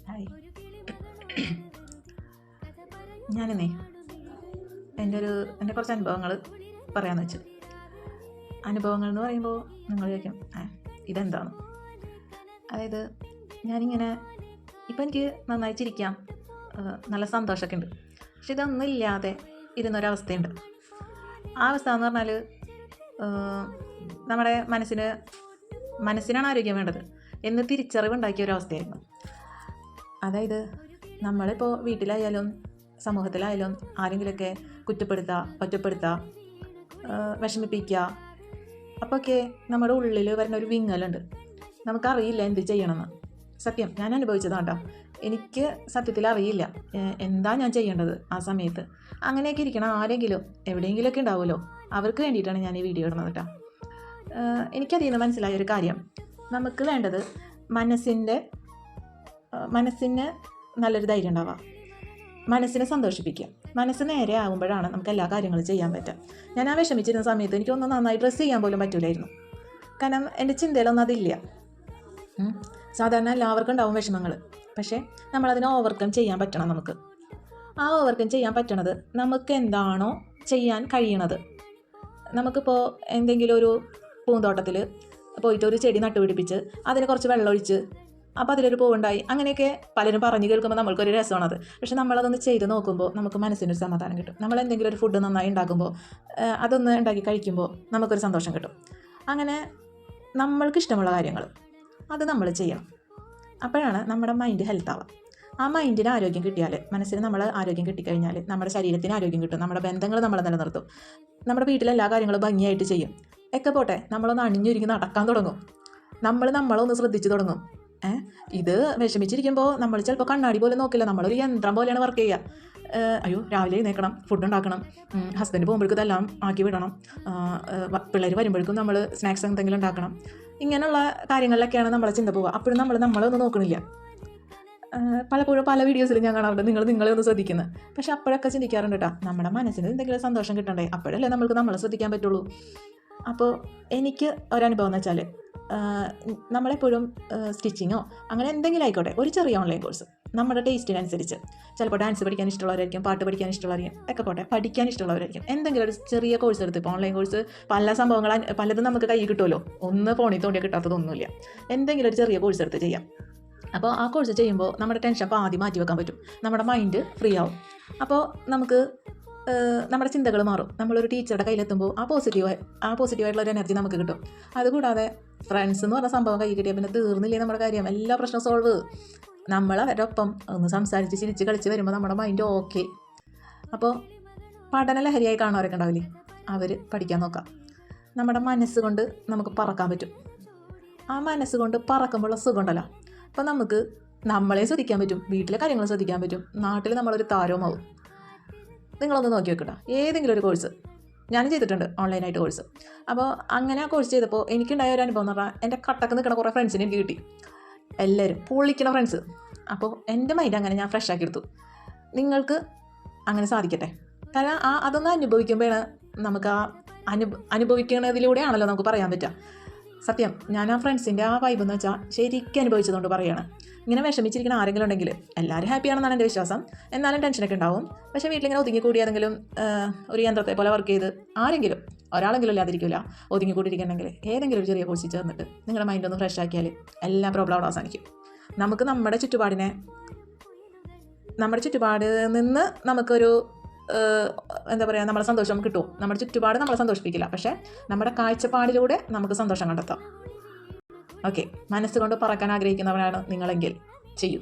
Hi. ഞാനിന്നേ എൻ്റെ കുറച്ച് അനുഭവങ്ങൾ പറയാമെന്ന് വെച്ചു. അനുഭവങ്ങൾ എന്ന് പറയുമ്പോൾ നിങ്ങൾ ചോദിക്കും ഇതെന്താണ്. അതായത് ഞാനിങ്ങനെ ഇപ്പം എനിക്ക് നന്നായി ചിരിക്കാം, നല്ല സന്തോഷമൊക്കെ ഉണ്ട്. പക്ഷെ ഇതൊന്നും ഇല്ലാതെ ഇരുന്നൊരവസ്ഥയുണ്ട്. ആ അവസ്ഥ എന്ന് പറഞ്ഞാൽ നമ്മുടെ മനസ്സിനാണ് ആരോഗ്യം വേണ്ടത് എന്ന് തിരിച്ചറിവുണ്ടാക്കിയ ഒരവസ്ഥയായിരുന്നു. അതായത് നമ്മളിപ്പോൾ വീട്ടിലായാലും സമൂഹത്തിലായാലും ആരെങ്കിലുമൊക്കെ കുറ്റപ്പെടുത്തുക, ഒറ്റപ്പെടുത്തുക, വിഷമിപ്പിക്കുക, അപ്പോഴൊക്കെ നമ്മുടെ ഉള്ളിൽ വരുന്ന ഒരു വിങ്ങലുണ്ട്. നമുക്കറിയില്ല എന്ത് ചെയ്യണമെന്ന്. സത്യം ഞാൻ അനുഭവിച്ചതാണ് കേട്ടോ. എനിക്ക് സത്യത്തിൽ അറിയില്ല എന്താ ഞാൻ ചെയ്യേണ്ടത് ആ സമയത്ത്. അങ്ങനെയൊക്കെ ഇരിക്കണം ആരെങ്കിലും എവിടെയെങ്കിലുമൊക്കെ ഉണ്ടാവുമല്ലോ, അവർക്ക് വേണ്ടിയിട്ടാണ് ഞാൻ ഈ വീഡിയോ ഇടുന്നത് കേട്ടോ. എനിക്കതിൽ നിന്ന് മനസ്സിലായ ഒരു കാര്യം, നമുക്ക് വേണ്ടത് മനസ്സിന് നല്ലൊരു ധൈര്യം ഉണ്ടാവുക, മനസ്സിനെ സന്തോഷിപ്പിക്കുക. മനസ്സ് നേരെ ആകുമ്പോഴാണ് നമുക്ക് എല്ലാ കാര്യങ്ങളും ചെയ്യാൻ പറ്റുക. ഞാൻ ആ വിഷമിച്ചിരുന്ന സമയത്ത് എനിക്കൊന്നും നന്നായി ഡ്രസ്സ് ചെയ്യാൻ പോലും പറ്റില്ലായിരുന്നു. കാരണം എൻ്റെ ചിന്തയിലൊന്നും അതില്ല. സാധാരണ എല്ലാവർക്കും ഉണ്ടാവും വിഷമങ്ങൾ. പക്ഷേ നമ്മളതിനെ ഓവർകം ചെയ്യാൻ പറ്റണം. നമുക്ക് ആ ഓവർകം ചെയ്യാൻ പറ്റണത് നമുക്ക് എന്താണോ ചെയ്യാൻ കഴിയണത്. നമുക്കിപ്പോൾ എന്തെങ്കിലും ഒരു പൂന്തോട്ടത്തിൽ പോയിട്ട് ഒരു ചെടി നട്ടുപിടിപ്പിച്ച് അതിന് കുറച്ച് വെള്ളമൊഴിച്ച് അപ്പോൾ അതിലൊരു പൂവുണ്ടായി, അങ്ങനെയൊക്കെ പലരും പറഞ്ഞു കേൾക്കുമ്പോൾ നമ്മൾക്കൊരു രസമാണത്. പക്ഷെ നമ്മളതൊന്ന് ചെയ്ത് നോക്കുമ്പോൾ നമുക്ക് മനസ്സിനൊരു സമാധാനം കിട്ടും. നമ്മൾ എന്തെങ്കിലും ഒരു ഫുഡ് നന്നായി ഉണ്ടാക്കുമ്പോൾ അതൊന്ന് ഉണ്ടാക്കി കഴിക്കുമ്പോൾ നമുക്കൊരു സന്തോഷം കിട്ടും. അങ്ങനെ നമ്മൾക്ക് ഇഷ്ടമുള്ള കാര്യങ്ങൾ അത് നമ്മൾ ചെയ്യണം. അപ്പോഴാണ് നമ്മുടെ മൈൻഡ് ഹെൽത്ത് ആവുക. ആ മൈൻഡിന് ആരോഗ്യം കിട്ടിയാൽ, മനസ്സിന് നമ്മൾ ആരോഗ്യം കിട്ടിക്കഴിഞ്ഞാൽ നമ്മുടെ ശരീരത്തിന് ആരോഗ്യം കിട്ടും. നമ്മുടെ ബന്ധങ്ങൾ നമ്മൾ നിലനിർത്തും. നമ്മുടെ വീട്ടിലെ എല്ലാ കാര്യങ്ങളും ഭംഗിയായിട്ട് ചെയ്യും. ഒക്കെ പോട്ടെ, നമ്മളൊന്ന് അണിഞ്ഞൊരുങ്ങി നടക്കാൻ തുടങ്ങും. നമ്മളൊന്ന് ശ്രദ്ധിച്ച് തുടങ്ങും. ഇത് വിഷമിച്ചിരിക്കുമ്പോൾ നമ്മൾ ചിലപ്പോൾ കണ്ണാടി പോലും നോക്കില്ല. നമ്മളൊരു യന്ത്രം പോലെയാണ് വർക്ക് ചെയ്യുക. അയ്യോ രാവിലെ എഴുന്നേൽക്കണം, ഫുഡ് ഉണ്ടാക്കണം, ഹസ്ബൻഡ് പോകുമ്പോഴേക്കും ഇതെല്ലാം ആക്കി വിടണം, പിള്ളേർ വരുമ്പോഴേക്കും നമ്മൾ സ്നാക്സ് എന്തെങ്കിലും ഉണ്ടാക്കണം. ഇങ്ങനെയുള്ള കാര്യങ്ങളിലൊക്കെയാണ് നമ്മളെ ചിന്ത പോവുക. അപ്പോഴും നമ്മളൊന്നും നോക്കണില്ല. പലപ്പോഴും പല വീഡിയോസിലും ഞാൻ കാണാറുണ്ട് നിങ്ങളെ ഒന്ന് ശ്രദ്ധിക്കുന്നത്. പക്ഷെ അപ്പോഴൊക്കെ ചിന്തിക്കാറുണ്ട് കേട്ടോ, നമ്മുടെ മനസ്സിന് എന്തെങ്കിലും സന്തോഷം കിട്ടണ്ടേ, അപ്പോഴല്ലേ നമ്മൾക്ക് നമ്മളെ ശ്രദ്ധിക്കാൻ പറ്റുള്ളൂ. അപ്പോൾ എനിക്ക് ഒരനുഭവം എന്ന് വെച്ചാൽ, നമ്മളെപ്പോഴും സ്റ്റിച്ചിങ്ങോ അങ്ങനെ എന്തെങ്കിലും ആയിക്കോട്ടെ, ഒരു ചെറിയ ഓൺലൈൻ കോഴ്സ് നമ്മുടെ ടേസ്റ്റിനനുസരിച്ച്, ചിലപ്പോൾ ഡാൻസ് പഠിക്കാൻ ഇഷ്ടമുള്ളവരായിരിക്കും, പാട്ട് പഠിക്കാൻ ഇഷ്ടമുള്ളവരായിരിക്കും, ഒക്കെ പോട്ടെ പഠിക്കാൻ ഇഷ്ടമുള്ളവരായിരിക്കും, എന്തെങ്കിലും ഒരു ചെറിയ കോഴ്സ് എടുത്ത്. ഇപ്പോൾ ഓൺലൈൻ കോഴ്സ് പലതും നമുക്ക് കയ്യിൽ കിട്ടുമല്ലോ, ഒന്ന് ഫോണിൽ തോണ്ടിയാൽ കിട്ടാത്തതൊന്നുമില്ല. എന്തെങ്കിലും ഒരു ചെറിയ കോഴ്സ് എടുത്ത് ചെയ്യാം. അപ്പോൾ ആ കോഴ്സ് ചെയ്യുമ്പോൾ നമ്മുടെ ടെൻഷൻ ആദ്യം മാറ്റി വെക്കാൻ പറ്റും. നമ്മുടെ മൈൻഡ് ഫ്രീ ആവും. അപ്പോൾ നമുക്ക് നമ്മുടെ ചിന്തകൾ മാറും. നമ്മളൊരു ടീച്ചറുടെ കയ്യിലെത്തുമ്പോൾ ആ പോസിറ്റീവായിട്ടുള്ള ഒരു എനർജി നമുക്ക് കിട്ടും. അതുകൂടാതെ ഫ്രണ്ട്സ് എന്ന് പറഞ്ഞ സംഭവം കൈ കിട്ടിയാൽ പിന്നെ തീർന്നില്ലേ നമ്മുടെ കാര്യം, എല്ലാ പ്രശ്നം സോൾവ്. നമ്മൾ അവരുടെ ഒപ്പം ഒന്ന് സംസാരിച്ച് ചിരിച്ച് കളിച്ച് വരുമ്പോൾ നമ്മുടെ മൈൻഡ് ഓക്കെ. അപ്പോൾ പഠന ലഹരിയായി കാണുന്നവരൊക്കെ ഉണ്ടാവില്ലേ, അവർ പഠിക്കാൻ നോക്കാം. നമ്മുടെ മനസ്സുകൊണ്ട് നമുക്ക് പറക്കാൻ പറ്റും. ആ മനസ്സുകൊണ്ട് പറക്കുമ്പോഴുള്ള സുഖം ഉണ്ടല്ലോ, അപ്പോൾ നമുക്ക് നമ്മളെ ശ്രദ്ധിക്കാൻ പറ്റും, വീട്ടിലെ കാര്യങ്ങൾ ശ്രദ്ധിക്കാൻ പറ്റും, നാട്ടിൽ നമ്മളൊരു താരവുമാവും. നിങ്ങളൊന്ന് നോക്കി വെക്കട്ടോ, ഏതെങ്കിലും ഒരു കോഴ്സ്. ഞാനും ചെയ്തിട്ടുണ്ട് ഓൺലൈനായിട്ട് കോഴ്സ്. അപ്പോൾ അങ്ങനെ ആ കോഴ്സ് ചെയ്തപ്പോൾ എനിക്കുണ്ടായ ഒരു അനുഭവം എന്ന് പറഞ്ഞാൽ, എൻ്റെ കട്ടക്ക് നിൽക്കുന്ന കുറേ ഫ്രണ്ട്സിനെ എനിക്ക് കിട്ടി. എല്ലാവരും പൊളിക്കണ ഫ്രണ്ട്സ്. അപ്പോൾ എൻ്റെ മൈൻഡ് അങ്ങനെ ഞാൻ ഫ്രഷ് ആക്കി എടുത്തു. നിങ്ങൾക്ക് അങ്ങനെ സാധിക്കട്ടെ. കാരണം അതൊന്ന് അനുഭവിക്കുമ്പോഴാണ് നമുക്ക് അനുഭവിക്കുന്നതിലൂടെയാണല്ലോ നമുക്ക് പറയാൻ പറ്റുക. സത്യം, ഞാൻ ആ ഫ്രണ്ട്സിൻ്റെ ആ വൈബ് എന്ന് വെച്ചാൽ ശരിക്കും അനുഭവിച്ചതുകൊണ്ട് പറയുകയാണ്. ഇങ്ങനെ വിഷമിച്ചിരിക്കുന്ന ആരെങ്കിലും ഉണ്ടെങ്കിൽ, എല്ലാവരും ഹാപ്പിയാണെന്നാണ് എൻ്റെ വിശ്വാസം, എന്നാലും ടെൻഷനൊക്കെ ഉണ്ടാവും. പക്ഷേ വീട്ടിലിങ്ങനെ ഒതുങ്ങിക്കൂടി ഏതെങ്കിലും ഒരു യന്ത്രത്തെ പോലെ വർക്ക് ചെയ്ത് ഒരാളെങ്കിലും ഇല്ലാതിരിക്കില്ല, ഒതുങ്ങിക്കൂടിയിരിക്കണമെങ്കിൽ ഏതെങ്കിലും ഒരു ചെറിയ കോഴ്സിൽ ചേർന്നിട്ട് നിങ്ങളുടെ മൈൻഡ് ഒന്ന് ഫ്രഷ് ആക്കിയാൽ എല്ലാ പ്രോബ്ലം അവിടെ അവസാനിക്കും. നമുക്ക് നമ്മുടെ ചുറ്റുപാടിൽ നിന്ന് നമുക്കൊരു എന്താ പറയുക, നമ്മളെ സന്തോഷം കിട്ടും. നമ്മുടെ ചുറ്റുപാട് നമ്മളെ സന്തോഷിപ്പിക്കില്ല, പക്ഷേ നമ്മുടെ കാഴ്ചപ്പാടിലൂടെ നമുക്ക് സന്തോഷം കണ്ടെത്താം. ഓക്കെ, മനസ്സുകൊണ്ട് പറക്കാൻ ആഗ്രഹിക്കുന്നവരാണ് നിങ്ങളെങ്കിൽ ചെയ്യൂ.